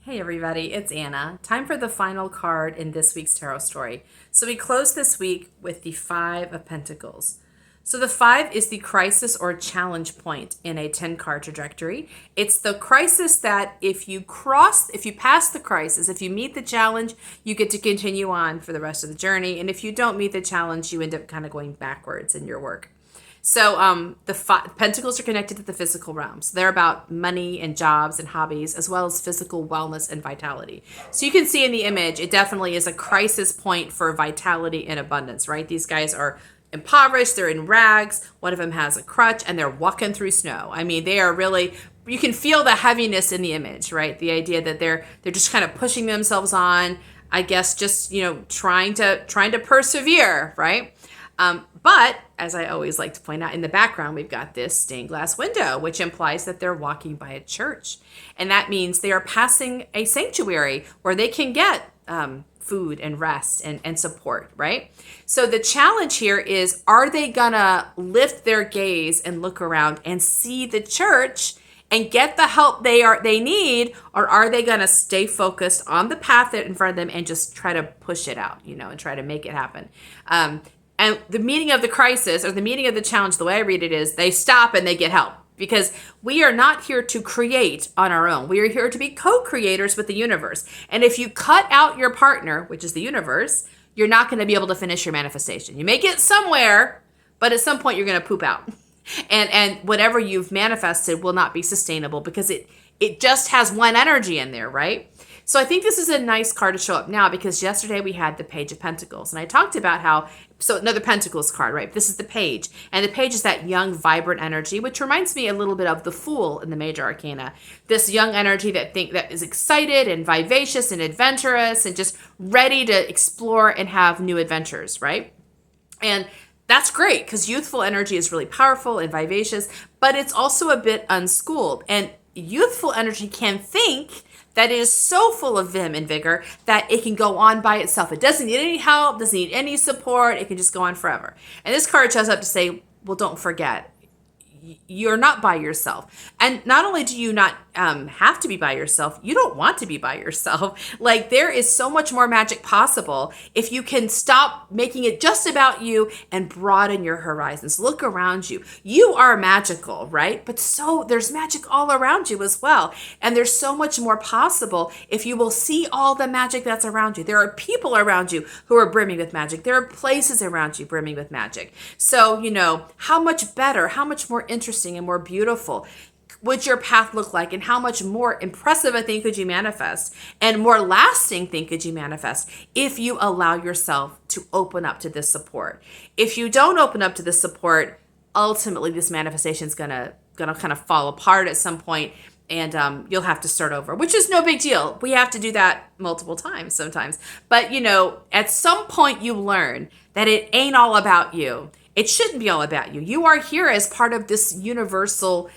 Hey everybody, it's Anna. Time for the final card in this week's tarot story. So we close this week with the Five of Pentacles. So the five is the crisis or challenge point in a 10 card trajectory. It's the crisis that if you pass the crisis, if you meet the challenge, you get to continue on for the rest of the journey. And if you don't meet the challenge, you end up kind of going backwards in your work. So Pentacles are connected to the physical realms. They're about money and jobs and hobbies, as well as physical wellness and vitality. So you can see in the image, it definitely is a crisis point for vitality and abundance, right? These guys are impoverished. They're in rags. One of them has a crutch and they're walking through snow. I mean, they are really, you can feel the heaviness in the image, right? The idea that they're just kind of pushing themselves on, I guess, just, trying to persevere, right? But as I always like to point out, in the background, we've got this stained glass window, which implies that they're walking by a church. And that means they are passing a sanctuary where they can get food and rest and support, right? So the challenge here is, are they gonna lift their gaze and look around and see the church and get the help they need, or are they gonna stay focused on the path that in front of them and just try to push it out, and try to make it happen? And the meaning of the crisis, or the meaning of the challenge, the way I read it is, they stop and they get help. Because we are not here to create on our own. We are here to be co-creators with the universe. And if you cut out your partner, which is the universe, you're not going to be able to finish your manifestation. You may get somewhere, but at some point you're going to poop out. And whatever you've manifested will not be sustainable, because it just has one energy in there, right? So I think this is a nice card to show up now, because yesterday we had the Page of Pentacles. And I talked about how, so another Pentacles card, right? This is the Page. And the Page is that young, vibrant energy, which reminds me a little bit of the Fool in the Major Arcana. This young energy that is excited and vivacious and adventurous and just ready to explore and have new adventures, right? And that's great, because youthful energy is really powerful and vivacious, but it's also a bit unschooled. And youthful energy can think that it is so full of vim and vigor that it can go on by itself. It doesn't need any help, doesn't need any support. It can just go on forever. And this card shows up to say, well, don't forget, you're not by yourself. And not only do you not have to be by yourself, you don't want to be by yourself. Like, there is so much more magic possible if you can stop making it just about you and broaden your horizons. Look around you. You are magical, right? But so there's magic all around you as well. And there's so much more possible if you will see all the magic that's around you. There are people around you who are brimming with magic. There are places around you brimming with magic. So, how much better, how much more interesting and more beautiful would your path look like, and how much more impressive a thing could you manifest, and more lasting thing could you manifest, if you allow yourself to open up to this support. If you don't open up to this support, ultimately this manifestation is gonna kind of fall apart at some point, and you'll have to start over, which is no big deal. We have to do that multiple times sometimes. But at some point you learn that it ain't all about you. It shouldn't be all about you. You are here as part of this universal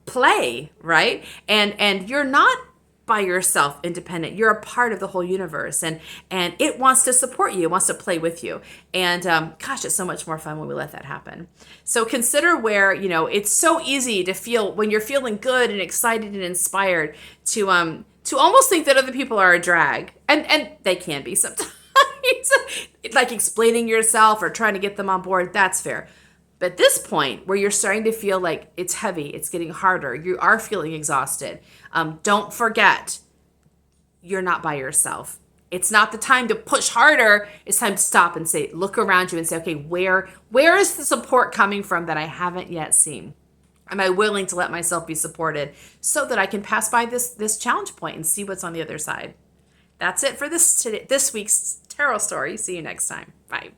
play, right? And you're not by yourself independent. You're a part of the whole universe, and it wants to support you. It wants to play with you. And gosh, it's so much more fun when we let that happen. So consider where, it's so easy to feel, when you're feeling good and excited and inspired, to almost think that other people are a drag. And they can be sometimes. Like explaining yourself or trying to get them on board, that's fair. But at this point where you're starting to feel like it's heavy, it's getting harder, you are feeling exhausted, don't forget, you're not by yourself. It's not the time to push harder. It's time to stop and say, look around you and say, okay, where is the support coming from that I haven't yet seen? Am I willing to let myself be supported so that I can pass by this challenge point and see what's on the other side? That's it for this week's tarot story. See you next time. Bye.